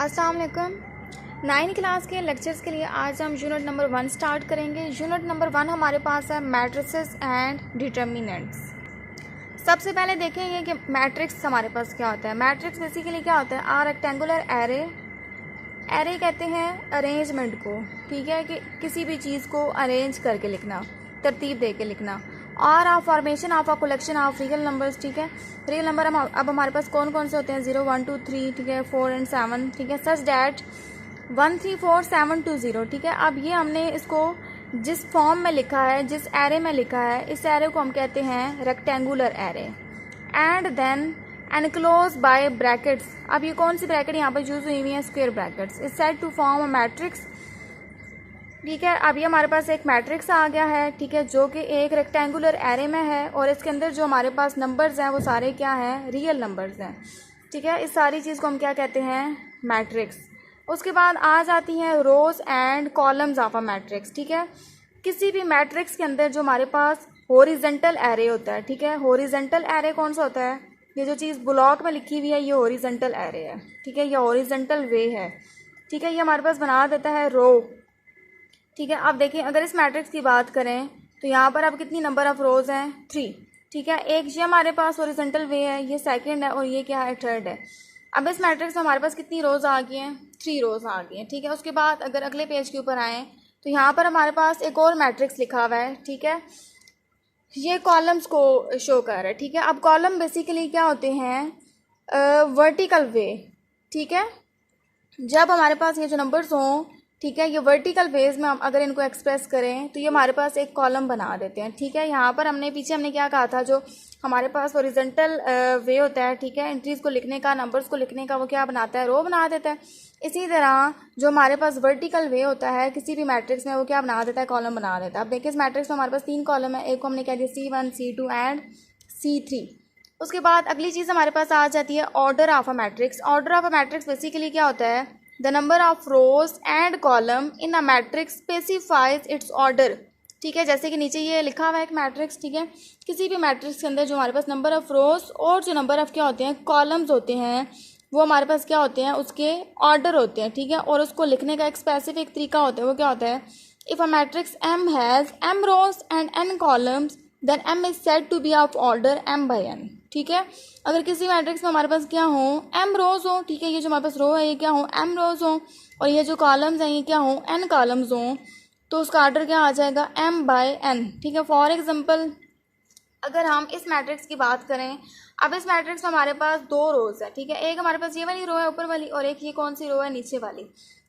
अस्सलाम वालेकुम। 9 क्लास के लेक्चर्स के लिए आज हम यूनिट नंबर 1 स्टार्ट करेंगे। यूनिट नंबर 1 हमारे पास है मैट्रिसेस एंड डिटर्मिनेंट्स। सबसे पहले देखेंगे कि मैट्रिक्स हमारे पास क्या होता है। मैट्रिक्स बेसिकली क्या होता है, आ रेक्टेंगुलर एरे। एरे कहते हैं अरेंजमेंट को, ठीक है, कि किसी भी चीज़ को अरेंज करके लिखना, तरतीब दे के लिखना। और आ formation of a collection of real numbers, ठीक है। रियल नंबर अब हमारे पास कौन कौन से होते हैं, 0 1 2 3, ठीक है, 4 एंड 7, ठीक है। सच डैट 1 3 4 7 2 0, ठीक है। अब ये हमने इसको जिस फॉर्म में लिखा है, जिस एरे में लिखा है, इस एरे को हम कहते हैं rectangular array. And then enclose by brackets. अब ये कौन सी ब्रैकेट यहाँ पर यूज हुई हुई है, square brackets, is said to form a matrix, ठीक है। अब ये हमारे पास एक मैट्रिक्स आ गया है, ठीक है, जो कि एक रेक्टेंगुलर एरे में है और इसके अंदर जो हमारे पास नंबर्स हैं वो सारे क्या हैं, रियल नंबर्स हैं, ठीक है। इस सारी चीज़ को हम क्या कहते हैं, मैट्रिक्स। उसके बाद आ जाती हैं rows and columns of a matrix, ठीक है। किसी भी मैट्रिक्स के अंदर जो हमारे पास हॉरिजॉन्टल एरे होता है, ठीक है। हॉरिजॉन्टल एरे कौन सा होता है, ये जो चीज़ ब्लॉक में लिखी हुई है ये हॉरिजॉन्टल एरे है, ठीक है, ये हॉरिजॉन्टल वे है, ठीक है। ये हमारे पास बना देता है रो, ठीक है। अब देखिए अगर इस मैट्रिक्स की बात करें तो यहाँ पर अब कितनी नंबर ऑफ रोज हैं, 3, ठीक है। एक ये हमारे पास हॉरिजॉन्टल वे है, ये सेकंड है और ये क्या है, थर्ड है। अब इस मैट्रिक्स में हमारे पास कितनी रोज आ गई हैं, 3 रोज आ गई हैं, ठीक है। उसके बाद अगर अगले पेज के ऊपर आएँ तो यहाँ पर हमारे पास एक और मैट्रिक्स लिखा हुआ है, ठीक है। ये कॉलम्स को शो कर रहा है, ठीक है। अब कॉलम बेसिकली क्या होते हैं, वर्टिकल वे, ठीक है। जब हमारे पास ये जो नंबर्स हों, ठीक है, ये वर्टिकल वेज में हम अगर इनको एक्सप्रेस करें तो ये हमारे पास एक कॉलम बना देते हैं, ठीक है। यहाँ पर पीछे हमने क्या कहा था, जो हमारे पास हॉरिजॉन्टल वे होता है, ठीक है, एंट्रीज को लिखने का, नंबर्स को लिखने का, वो क्या बनाता है, रो बना देता है। इसी तरह जो हमारे पास वर्टिकल वे होता है किसी भी मैट्रिक्स में, वो क्या बना देता है, कॉलम बना देता है। अब देखिए इस मैट्रिक्स में हमारे पास 3 कॉलम है, एक को हमने कह दिया C1 C2 एंड C3। उसके बाद अगली चीज़ हमारे पास आ जाती है order of a matrix. Order of a matrix basically क्या होता है, the number of rose and column in a matrix specifies it's order, ठीक है। जैसे कि नीचे ये लिखा हुआ है एक मैट्रिक्स, ठीक है। किसी भी मैट्रिक्स के अंदर जो हमारे पास नंबर ऑफ रोज और जो नंबर ऑफ क्या होते हैं, कॉलम्स होते हैं, वो हमारे पास क्या होते हैं, उसके ऑर्डर होते हैं, ठीक है। और उसको लिखने का एक स्पेसिफिक तरीका होता है, वो क्या होता है, if a matrix M has M rows and N columns then M is said to be of order M by N, ठीक है। अगर किसी मैट्रिक्स में हमारे पास क्या हो, M रोज हो, ठीक है, ये जो हमारे पास रो है ये क्या हो, M रोज हो, और ये जो कॉलम्स हैं ये क्या हो, N कॉलम्स हो, तो उसका ऑर्डर क्या आ जाएगा, M by N, ठीक है। फॉर एग्जांपल अगर हम इस मैट्रिक्स की बात करें, अब इस मैट्रिक्स में हमारे पास 2 रोज है, ठीक है। एक हमारे पास ये वाली रो है ऊपर वाली, और एक ये कौन सी रो है, नीचे वाली।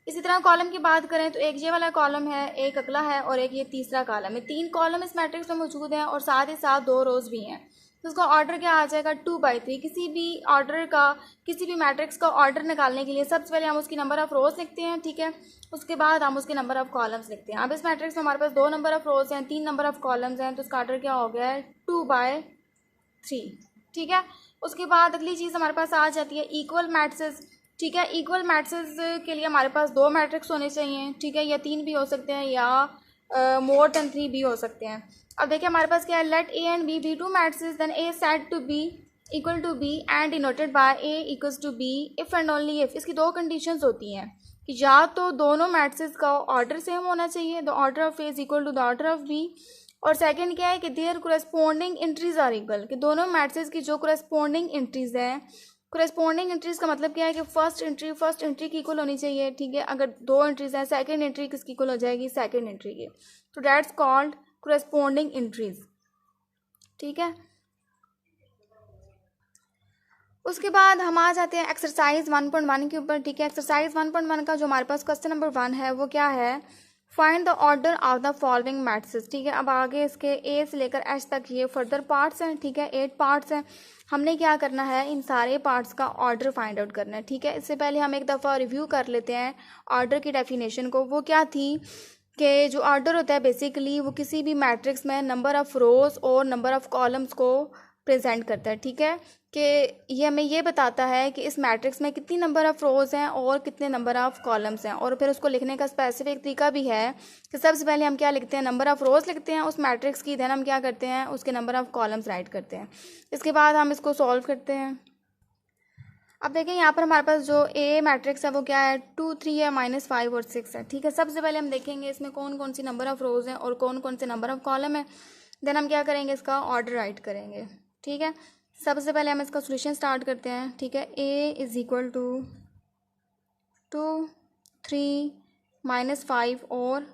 इसी तरह कॉलम की बात करें तो एक ये वाला कॉलम है, एक अगला है, और एक ये तीसरा कॉलम है। 3 कॉलम इस मैट्रिक्स में मौजूद हैं और साथ ही साथ 2 रोज भी हैं, तो उसका ऑर्डर क्या आ जाएगा, 2 by 3। किसी भी ऑर्डर का, किसी भी मैट्रिक्स का ऑर्डर निकालने के लिए सबसे पहले हम उसकी नंबर ऑफ रोज लिखते हैं, ठीक है। उसके बाद हम उसके नंबर ऑफ कॉलम्स लिखते हैं। अब इस मैट्रिक्स में हमारे पास 2 नंबर ऑफ रोज हैं, 3 नंबर ऑफ कॉलम्स हैं, तो उसका ऑर्डर क्या हो गया है, 2 by 3, ठीक है। उसके बाद अगली चीज़ हमारे पास आ जाती है इक्वल मैट्रिसेस, ठीक है। इक्वल मैट्रिसेस के लिए हमारे पास 2 मैट्रिक्स होने चाहिए, ठीक है, या 3 भी हो सकते हैं, या मोर देन 3 भी हो सकते हैं। अब देखिए हमारे पास क्या है, let A and B be 2 matrices then A said to be equal to B and denoted by A equals to B if and only if. इसकी 2 कंडीशंस होती हैं कि या तो दोनों मैट्रिसेस का ऑर्डर सेम होना चाहिए, the order of A is equal to the order of B, और सेकंड क्या है कि there corresponding entries are equal, कि दोनों मैट्रिसेस की जो कोरेस्पोंडिंग एंट्रीज हैं, कोरेस्पोंडिंग एंट्रीज का मतलब क्या है कि फर्स्ट एंट्री की इक्वल होनी चाहिए, ठीक है। अगर 2 एंट्रीज हैं, सेकंड एंट्री किसकी इक्वल हो जाएगी, सेकंड एंट्री की, तो दैट्स कॉल्ड कोरेस्पोंडिंग एंट्रीज, ठीक है। उसके बाद हम आ जाते हैं एक्सरसाइज 1.1 के ऊपर, ठीक है। एक्सरसाइज 1.1 का जो हमारे पास क्वेश्चन नंबर 1 है वो क्या है, find the order of the following matrices, ठीक है। अब आगे इसके A से लेकर H तक ये फर्दर पार्ट्स हैं, ठीक है, 8 पार्ट्स हैं। हमने क्या करना है, इन सारे पार्ट्स का ऑर्डर फाइंड आउट करना है, ठीक है। इससे पहले हम एक दफ़ा रिव्यू कर लेते हैं ऑर्डर की डेफिनेशन को। वो क्या थी कि जो ऑर्डर होता है बेसिकली वो किसी भी मैट्रिक्स में नंबर ऑफ़ रोज़ और नंबर ऑफ़ कॉलम्स को प्रेजेंट करता है, ठीक है, कि ये हमें ये बताता है कि इस मैट्रिक्स में कितनी नंबर ऑफ़ रोज़ हैं और कितने नंबर ऑफ़ कॉलम्स हैं। और फिर उसको लिखने का स्पेसिफिक तरीका भी है कि सबसे पहले हम क्या लिखते हैं, नंबर ऑफ़ रोज़ लिखते हैं उस मैट्रिक्स की, देन हम क्या करते हैं, उसके नंबर ऑफ़ कॉलम्स राइट करते हैं। इसके बाद हम इसको सॉल्व करते हैं। अब देखें यहाँ पर हमारे पास जो ए मैट्रिक्स है वो क्या है, 2 3 है, -5 और 6 है। ठीक है, सबसे पहले हम देखेंगे इसमें कौन कौन सी नंबर ऑफ रोज हैं और कौन कौन से नंबर ऑफ कॉलम है। देन हम क्या करेंगे, इसका ऑर्डर राइट करेंगे। ठीक है, सबसे पहले हम इसका सोल्यूशन स्टार्ट करते हैं। ठीक है, ए इज इक्वल टू 2 3 -5 और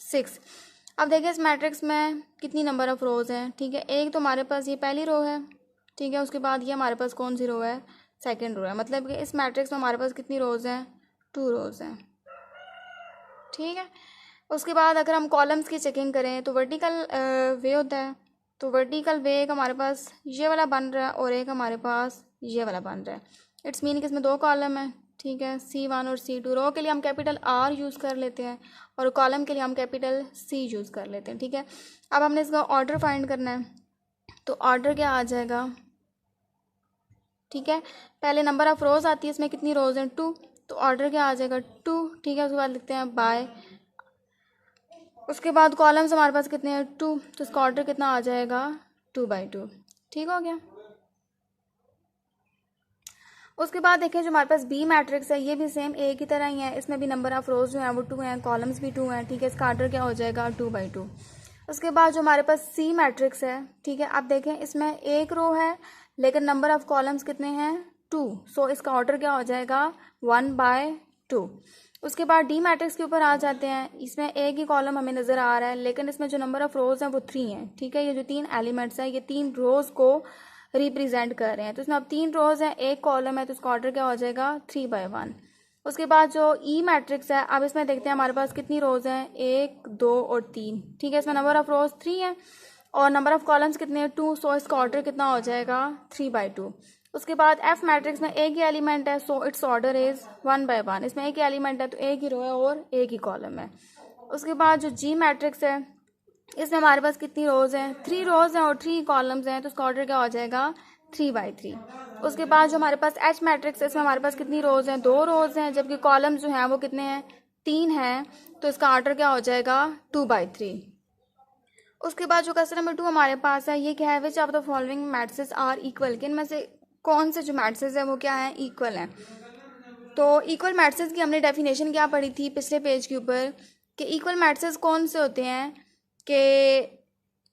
6। अब देखिए इस मैट्रिक्स में कितनी नंबर ऑफ रोज हैं। ठीक है, एक तो हमारे पास ये पहली रो है। ठीक है, उसके बाद ये हमारे पास कौन सी रो है, सेकेंड रो है। मतलब कि इस मैट्रिक्स में हमारे पास कितनी रोज हैं, 2 रोज हैं। ठीक है, उसके बाद अगर हम कॉलम्स की चेकिंग करें तो वर्टिकल वे होता है। तो वर्टिकल वे एक हमारे पास ये वाला बन रहा है और एक हमारे पास ये वाला बन रहा है। इट्स मीन कि इसमें 2 कॉलम है। ठीक है, C1 और C2। रो के लिए हम कैपिटल R यूज़ कर लेते हैं और कॉलम के लिए हम कैपिटल C यूज़ कर लेते हैं। ठीक है, अब हमने इसका ऑर्डर फाइंड करना है। तो ऑर्डर क्या आ जाएगा, ठीक है, पहले नंबर ऑफ रोज आती है, इसमें कितनी रोज हैं, 2। तो ऑर्डर क्या आ जाएगा, 2। ठीक है, उसके बाद लिखते हैं बाय। उसके बाद कॉलम्स हमारे पास कितने हैं, 2। तो इसका ऑर्डर कितना आ जाएगा, 2/2। ठीक हो गया। उसके बाद देखें जो हमारे पास बी मैट्रिक्स है ये भी सेम ए की तरह ही है। इसमें भी नंबर ऑफ रोज जो हैं वो 2 हैं, कॉलम्स भी 2 हैं। ठीक है, इसका ऑर्डर क्या हो जाएगा, 2/2। उसके बाद जो हमारे पास सी मैट्रिक्स है, ठीक है, आप देखें इसमें एक रो है लेकिन नंबर ऑफ कॉलम्स कितने हैं, 2। सो इसका ऑर्डर क्या हो जाएगा, 1/2। उसके बाद डी मैट्रिक्स के ऊपर आ जाते हैं। इसमें एक ही कॉलम हमें नज़र आ रहा है लेकिन इसमें जो नंबर ऑफ रोज हैं वो 3 हैं। ठीक है, ये जो 3 एलिमेंट्स हैं ये 3 रोज को रिप्रेजेंट कर रहे हैं। तो इसमें अब 3 रोज हैं, एक कॉलम है, तो इसका ऑर्डर क्या हो जाएगा, 3/1। उसके बाद जो ई मैट्रिक्स है, अब इसमें देखते हैं हमारे पास कितनी रोज हैं, 1 2 और 3। ठीक है, इसमें नंबर ऑफ रोज 3 है और नंबर ऑफ कॉलम्स कितने हैं, 2। सो इसका ऑर्डर कितना हो जाएगा, 3/2। उसके बाद एफ मैट्रिक्स में एक ही एलिमेंट है, सो इट्स ऑर्डर इज 1/1। इसमें एक ही एलिमेंट है तो एक ही रो है और एक ही कॉलम है। उसके बाद जो जी मैट्रिक्स है इसमें हमारे पास कितनी रोज हैं, 3 रोज हैं और 3 कॉलम्स हैं, तो उसका ऑर्डर क्या हो जाएगा, 3/3। उसके बाद जो हमारे पास एच मैट्रिक्स है इसमें हमारे पास कितनी रोज हैं, 2 रोज हैं, जबकि कॉलम्स जो हैं वो कितने हैं, 3 हैं, तो इसका ऑर्डर क्या हो जाएगा, 2/3। उसके बाद जो क्वेश्चन नंबर 2 हमारे पास है ये क्या है, which of the following matrices are equal, कि इनमें से कौन से जो मैट्रिसेस है वो क्या है, इक्वल हैं। तो इक्वल मैट्रिसेस की हमने डेफिनेशन क्या पढ़ी थी पिछले पेज के ऊपर, कि इक्वल मैट्रिसेस कौन से होते हैं कि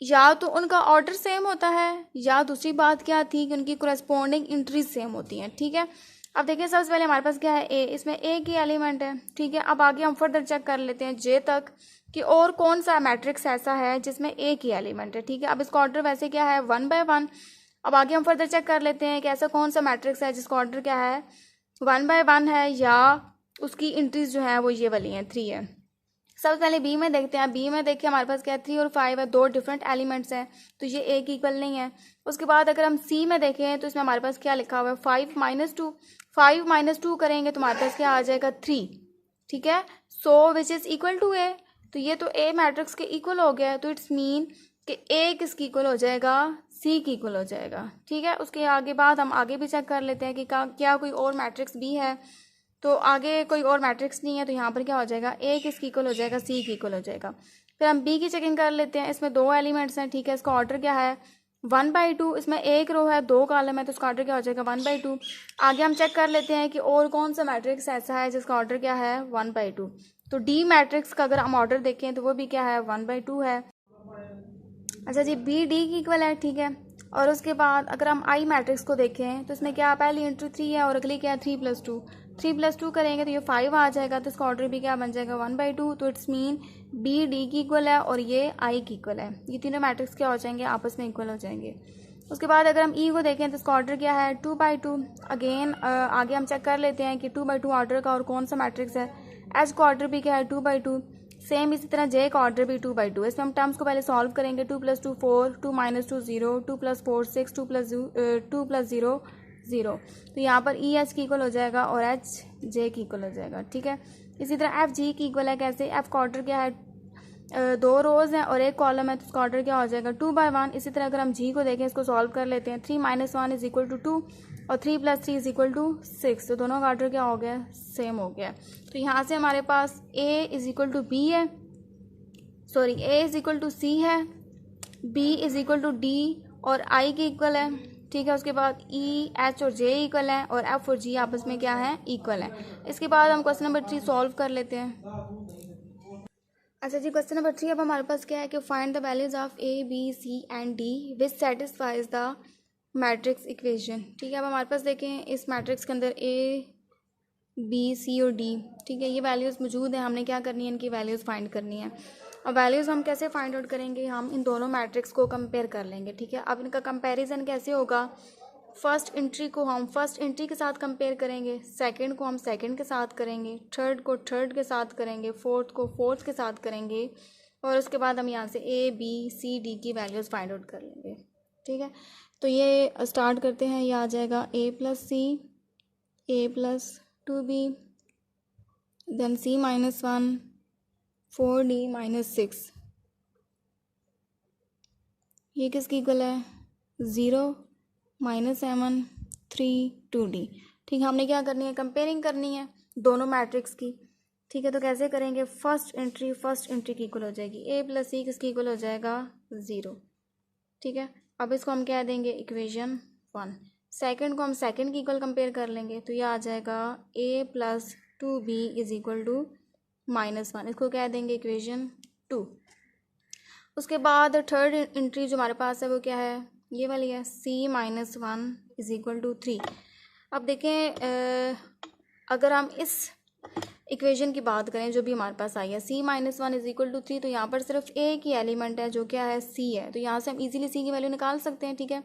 या तो उनका ऑर्डर सेम होता है या दूसरी बात क्या थी कि उनकी कोरेस्पोंडिंग इंट्रीज सेम होती हैं। ठीक है, अब देखिए सबसे पहले हमारे पास क्या है, ए, इसमें ए की एलिमेंट है। ठीक है, अब आगे हम फर्दर चेक कर लेते हैं जे तक कि और कौन सा मैट्रिक्स ऐसा है जिसमें ए की एलिमेंट है। ठीक है, अब इसका ऑर्डर वैसे क्या है, 1/1। अब आगे हम फर्दर चेक कर लेते हैं कि ऐसा कौन सा मैट्रिक्स है जिसका ऑर्डर क्या है, 1/1 है या उसकी इंट्रीज जो है वो ये वाली हैं, 3 है। सबसे पहले बी में देखते हैं। बी में देखिए हमारे पास क्या है, 3 और 5 है, 2 डिफरेंट एलिमेंट्स हैं, तो ये एक इक्वल नहीं है। उसके बाद अगर हम सी में देखें तो इसमें हमारे पास क्या लिखा हुआ है, 5 - 2। 5 - 2 करेंगे तो हमारे पास क्या आ जाएगा, 3। ठीक है, सो विच इज़ इक्वल टू ए। तो ये तो ए मैट्रिक्स के इक्वल हो गया है, तो इट्स मीन कि ए किसकी इक्वल हो जाएगा, सी की इक्वल हो जाएगा। ठीक है, उसके आगे बाद हम आगे भी चेक कर लेते हैं कि क्या कोई और मैट्रिक्स भी है। तो आगे कोई और मैट्रिक्स नहीं है तो यहाँ पर क्या हो जाएगा, ए किसकी इक्वल हो जाएगा, सी की इक्वल हो जाएगा। फिर हम बी की चेकिंग कर लेते हैं। इसमें 2 एलिमेंट्स हैं। ठीक है, इसका ऑर्डर क्या है, 1/2। इसमें एक रो है, 2 कॉलम है, तो इसका ऑर्डर क्या हो जाएगा, 1/2। आगे हम चेक कर लेते हैं कि और कौन सा मैट्रिक्स ऐसा है जिसका ऑर्डर क्या है, 1/2। तो डी मैट्रिक्स का अगर हम ऑर्डर देखें तो वो भी क्या है, 1/2 है। अच्छा जी, बी डी की इक्वल है। ठीक है, और उसके बाद अगर हम आई मैट्रिक्स को देखें तो इसमें क्या, पहली इंटू 3 है और अगली क्या है, 3+2। 3+2 करेंगे तो ये 5 आ जाएगा, तो इसका ऑर्डर भी क्या बन जाएगा, 1/2। तो इट्स मीन बी डी की इक्वल है और ये आई की इक्वल है। ये तीनों मैट्रिक्स क्या हो जाएंगे, आपस में इक्वल हो जाएंगे। उसके बाद अगर हम ई को देखें तो इसका ऑर्डर क्या है, 2/2। अगेन आगे हम चेक कर लेते हैं कि 2/2 ऑर्डर का और कौन सा मैट्रिक्स है। एच का ऑर्डर भी क्या है, 2/2। सेम इसी तरह जे का ऑर्डर भी 2/2। इसमें हम टर्म्स को पहले सॉल्व करेंगे। 2+2 4, 2 - 2 0, 2+4 6, 2+0 0। तो यहाँ पर ई एच की इक्वल हो जाएगा और एच जे की इक्वल हो जाएगा। ठीक है, इसी तरह एफ जी की इक्वल है। कैसे, एफ का ऑर्डर क्या है, 2 रोज हैं और एक कॉलम है, तो उसका ऑर्डर क्या हो जाएगा, 2/1। इसी तरह अगर हम जी को देखें, इसको सॉल्व कर लेते हैं। 3 - 1 = 2 और 3+3 = 6। तो दोनों का ऑर्डर क्या हो गया, सेम हो गया। तो यहाँ से हमारे पास ए = बी है, सॉरी ए = सी है, बी = डी और आई की इक्वल है। ठीक है। उसके बाद ई, एच और जे इक्वल हैं और एफ और जी आपस में क्या है, इक्वल है। इसके बाद हम क्वेश्चन नंबर 3 सॉल्व कर लेते हैं। अच्छा जी, क्वेश्चन नंबर 3 अब हमारे पास क्या है कि find the values of a b c and d which satisfies the matrix equation. ठीक है, अब हमारे पास देखें इस मैट्रिक्स के अंदर ए बी सी और डी, ठीक है, ये वैल्यूज़ मौजूद है। हमने क्या करनी है, इनकी वैल्यूज़ फाइंड करनी है। अब वैल्यूज़ हम कैसे फाइंड आउट करेंगे, हम इन दोनों मैट्रिक्स को कंपेयर कर लेंगे। ठीक है, अब इनका कंपैरिजन कैसे होगा, फर्स्ट एंट्री को हम फर्स्ट एंट्री के साथ कंपेयर करेंगे, सेकंड को हम सेकंड के साथ करेंगे, थर्ड को थर्ड के साथ करेंगे, फोर्थ को फोर्थ के साथ करेंगे और उसके बाद हम यहाँ से ए बी सी डी की वैल्यूज़ फाइंड आउट कर लेंगे। ठीक है, तो ये स्टार्ट करते हैं। ये आ जाएगा ए प्लस सी, ए plus 2b, then c minus 1, 4d minus 6, ये किसकी इक्वल है, 0 माइनस 7, 3, 2d। ठीक है, हमने क्या करनी है, कंपेयरिंग करनी है दोनों मैट्रिक्स की। ठीक है, तो कैसे करेंगे, फर्स्ट एंट्री की इक्वल हो जाएगी, a प्लस सी किसकी इक्वल हो जाएगा, 0। ठीक है, अब इसको हम क्या देंगे, इक्वेशन 1। सेकंड को हम सेकंड की इक्वल कंपेयर कर लेंगे, तो ये आ जाएगा a plus 2b is equal to -1, इसको क्या देंगे, इक्वेशन 2। उसके बाद थर्ड एंट्री जो हमारे पास है वो क्या है, ये वाली है, c minus 1 is equal to 3। अब देखें अगर हम इस इक्वेशन की बात करें जो भी हमारे पास आई है, c minus 1 is equal to 3, तो यहाँ पर सिर्फ a की एलिमेंट है जो क्या है, c है, तो यहाँ से हम इजीली c की वैल्यू निकाल सकते हैं। ठीक है,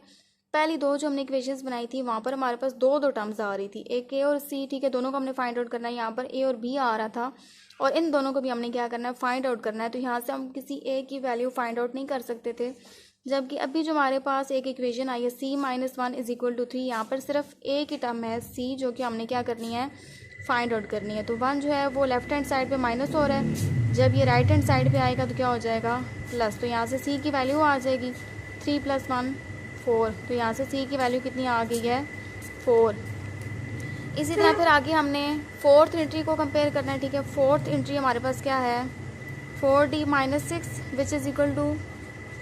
पहली दो जो हमने इक्वेशंस बनाई थी वहाँ पर हमारे पास दो टर्म्स आ रही थी, एक ए और सी। ठीक है, दोनों को हमने फाइंड आउट करना है, यहाँ पर ए और बी आ रहा था और इन दोनों को भी हमने क्या करना है, फाइंड आउट करना है। तो यहाँ से हम किसी ए की वैल्यू फाइंड आउट नहीं कर सकते थे, जबकि अभी जो हमारे पास एक इक्वेशन आई है c minus 1 is equal to 3, यहाँ पर सिर्फ ए की टर्म है c जो कि हमने क्या करनी है, फाइंड आउट करनी है। तो 1 जो है वो लेफ्ट हैंड साइड पे माइनस हो रहा है, जब ये राइट हैंड साइड पे आएगा तो क्या हो जाएगा, प्लस। तो यहाँ से c की वैल्यू आ जाएगी 3 + 1 4, तो यहाँ से c की वैल्यू कितनी आ गई है, 4। इसी तरह फिर आगे हमने फोर्थ एंट्री को कंपेयर करना है। ठीक है, फोर्थ एंट्री हमारे पास क्या है, 4d minus 6 which is equal to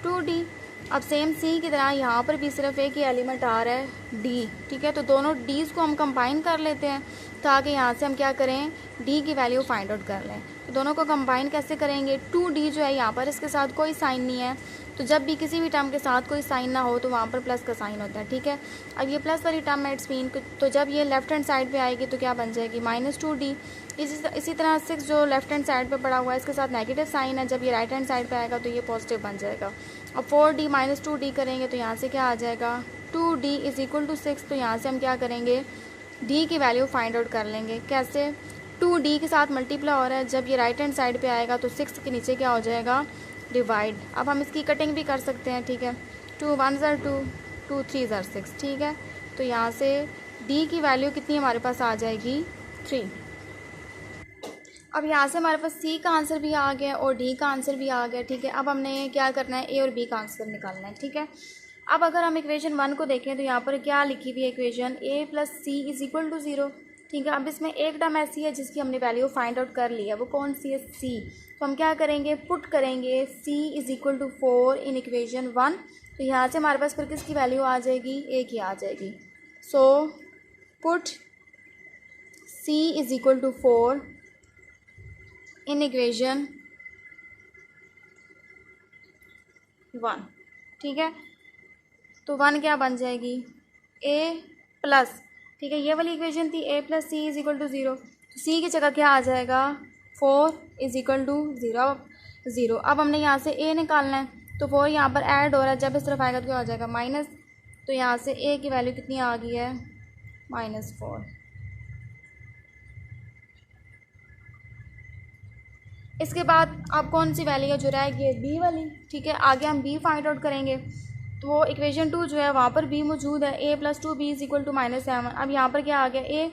2d। अब सेम c की तरह यहाँ पर भी सिर्फ एक ही एलिमेंट आ रहा है, d। ठीक है, तो दोनों d's को हम कंबाइन कर लेते हैं ताकि यहाँ से हम क्या करें, d की वैल्यू फाइंड आउट कर लें। तो दोनों को कंबाइन कैसे करेंगे, 2d जो है यहाँ पर इसके साथ कोई साइन नहीं है, तो जब भी किसी भी टर्म के साथ कोई साइन ना हो तो वहाँ पर प्लस का साइन होता है। ठीक है, अब ये प्लस वाली टर्म है इट्स मीन, तो जब ये लेफ्ट हैंड साइड पे आएगी तो क्या बन जाएगी, -2d। इसी तरह 6 जो लेफ्ट हैंड साइड पे पड़ा हुआ है इसके साथ नेगेटिव साइन है, जब ये राइट हैंड साइड पे आएगा तो ये पॉजिटिव बन जाएगा। अब 4d माइनस 2d करेंगे तो यहाँ से क्या आ जाएगा, 2d इज इक्वल टू 6। तो यहाँ से हम क्या करेंगे, d की वैल्यू फाइंड आउट कर लेंगे। कैसे, 2d के साथ मल्टीप्लाई हो रहा है, जब ये राइट हैंड साइड पे आएगा तो 6 के नीचे क्या हो जाएगा, डिवाइड। अब हम इसकी कटिंग भी कर सकते हैं। ठीक है, 2 1 ज़र 2, 2 3 ज़र 6। ठीक है, तो यहाँ से d की वैल्यू कितनी हमारे पास आ जाएगी, 3। अब यहाँ से हमारे पास c का आंसर भी आ गया और d का आंसर भी आ गया। ठीक है, अब हमने क्या करना है, a और b का आंसर निकालना है। ठीक है, अब अगर हम इक्वेशन 1 को देखें तो यहाँ पर क्या लिखी हुई है, equation a plus c is equal to 0। ठीक है, अब इसमें एक टर्म ऐसी है जिसकी हमने वैल्यू फाइंड आउट कर ली है, वो कौन सी है, c। तो हम क्या करेंगे, पुट करेंगे c is equal to 4 in equation 1। तो यहाँ से हमारे पास फिर किसकी वैल्यू आ जाएगी, a की आ जाएगी। So put c is equal to 4 in equation 1। ठीक है, तो 1 क्या बन जाएगी, a प्लस, ठीक है, ये वाली इक्वेशन थी a plus c is equal to 0, तो c की जगह क्या आ जाएगा, 4 इज इक्वल टू 0। अब हमने यहाँ से a निकालना है, तो 4 यहाँ पर ऐड हो रहा है, जब इस तरफ आएगा तो क्या हो जाएगा, माइनस। तो यहाँ से a की वैल्यू कितनी आ गई है, -4। इसके बाद अब कौन सी वैल्यू है जो रहेगी है, b वाली। ठीक है, आगे हम b फाइंड आउट करेंगे, तो इक्वेशन 2 जो है वहाँ पर b मौजूद है, a plus 2b is equal to -7। अब यहाँ पर क्या आ गया,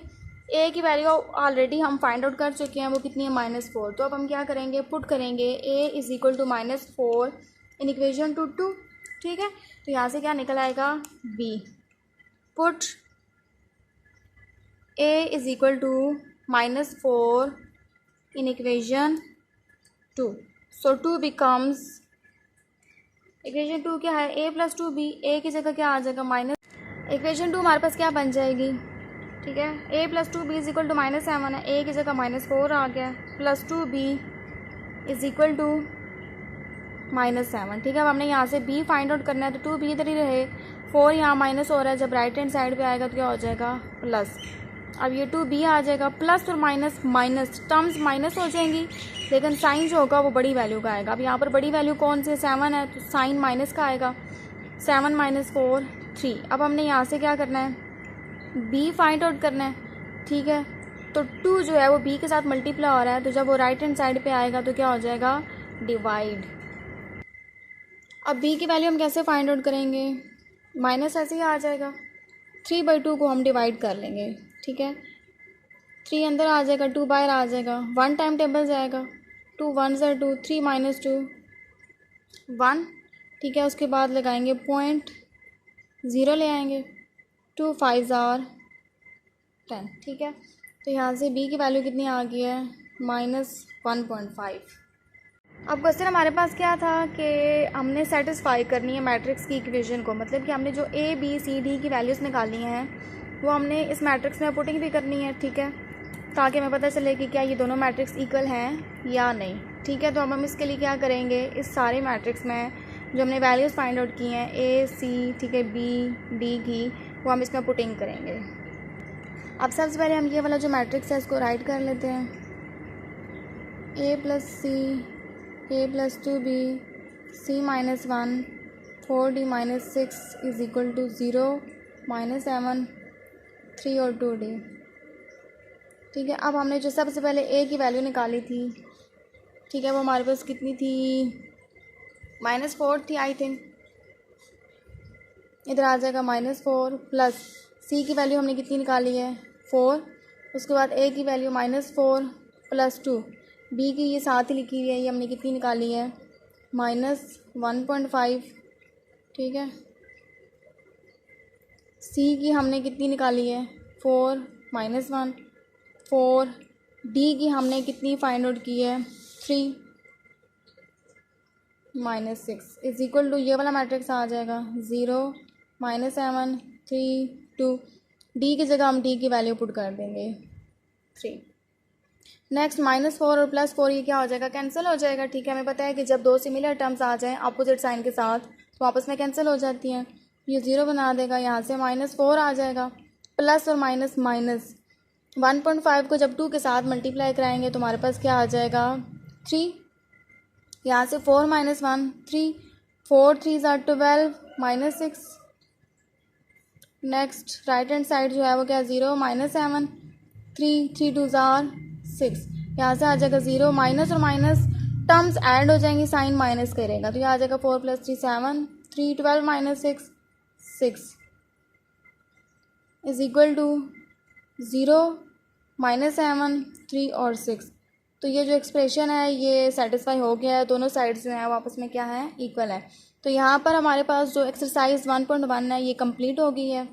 a की वैल्यू ऑलरेडी हम फाइंड आउट कर चुके हैं, वो कितनी है, -4। तो अब हम क्या करेंगे, पुट करेंगे a is equal to -4 in equation 2। ठीक है, तो यहाँ से क्या निकल आएगा, b। Put a is equal to -4 in equation 2। So 2 becomes, equation 2 क्या है, a प्लस 2b, a की जगह क्या आ जाएगा, इक्वेशन 2 हमारे पास क्या बन जाएगी, ठीक है, a + 2b = -7 है, a की जगह -4 आ गया, +2b = -7, ठीक है। अब हमने यहाँ से b फाइंड आउट करना है, तो 2b इधर ही रहे, 4 यहाँ माइनस हो रहा है, जब राइट हैंड साइड पे आएगा तो क्या हो जाएगा, प्लस। अब ये 2b आ जाएगा, प्लस और माइनस माइनस, टर्म्स माइनस हो जाएंगी, लेकिन साइन जो होगा वो बड़ी वैल्यू का आएगा। अब यहाँ पर बड़ी वैल्यू कौन सी है, 7 है, तो साइन माइनस का आएगा, 7 - 4 3। अब हमने यहाँ से क्या करना है, b फाइंड आउट करना है, ठीक है। तो 2 जो है वो b के साथ मल्टीप्लाई हो रहा है, तो जब वो राइट हैंड साइड पे आएगा तो क्या हो जाएगा, डिवाइड। अब b की वैल्यू हम कैसे फाइंड आउट करेंगे, माइनस ऐसे ही आ जाएगा, 3/2 को हम डिवाइड कर लेंगे, ठीक है। 3 अंदर आ जाएगा, 2 बाहर आ जाएगा, 1 टाइम टेबल जाएगा, 2 1 ज़ा 2, 3 - 2 1, ठीक है। उसके बाद लगाएंगे पॉइंट, 0 ले आएंगे, 2 5 ज़ा 10, ठीक है। तो यहाँ से b की वैल्यू कितनी आ गई है, -1.5। अब क्वेश्चन हमारे पास क्या था कि हमने सेटिस्फाई करनी है मैट्रिक्स की इक्वेशन को, मतलब कि हमने जो a b c d की वैल्यूज़ निकालनी हैं वो हमने इस मैट्रिक्स में पुटिंग भी करनी है, ठीक है, ताकि हमें पता चले कि क्या ये दोनों मैट्रिक्स इक्वल हैं या नहीं, ठीक है। तो अब हम इसके लिए क्या करेंगे, इस सारे मैट्रिक्स में जो हमने वैल्यूज़ फाइंड आउट की हैं a c, ठीक है, b d की, वो हम इसमें पुटिंग करेंगे। अब सबसे पहले हम ये वाला जो मैट्रिक्स है इसको राइट कर लेते हैं, a + c, a + 2b, c - 1, 4d - 6 = 0, -7, 3 और 2d, ठीक है। अब हमने जो सबसे पहले a की वैल्यू निकाली थी, ठीक है, वो हमारे पास कितनी थी, -4 थी आई थिंक, इधर आ जाएगा -4, प्लस c की वैल्यू हमने कितनी निकाली है, 4, उसके बाद a की वैल्यू -4 + 2, b की ये साथ ही लिखी हुई है, ये हमने कितनी निकाली है, -1.5, ठीक है। c की हमने कितनी निकाली है, 4 - 1, 4, d की हमने कितनी फाइंड आउट की है, 3 - 6 = ये वाला मैट्रिक्स आ जाएगा, 0 -7 3 2, d की जगह हम d की वैल्यू पुट कर देंगे 3। नेक्स्ट -4 और +4 ये क्या हो जाएगा, कैंसिल हो जाएगा, ठीक है। हमें पता है कि जब दो सिमिलर टर्म्स आ जाएं अपोजिट साइन के साथ तो आपस में कैंसिल हो जाती हैं, ये 0 बना देगा, यहाँ से -4 आ जाएगा, प्लस और माइनस माइनस, 1.5 को जब 2 के साथ मल्टीप्लाई कराएंगे तो हमारे पास क्या आ जाएगा, 3, यहाँ से 4 - 1 3, 4 3 ज़ा 12 -6। नेक्स्ट राइट हैंड साइड जो है वो क्या, 0 -7 3 3 2 ज़ा 6, यहाँ से आ जाएगा 0, माइनस और माइनस टर्म्स ऐड हो जाएंगी, साइन माइनस करेगा, तो यहाँ आ जाएगा 4 + 3 7, 3 12 - 6 6 = 0 -7 3 और 6। तो ये जो एक्सप्रेशन है ये सेटिस्फाई हो गया है, दोनों साइड्स जो हैं वो आपस में क्या है, इक्वल है। तो यहाँ पर हमारे पास जो एक्सरसाइज 1.1 है ये कंप्लीट हो गई है।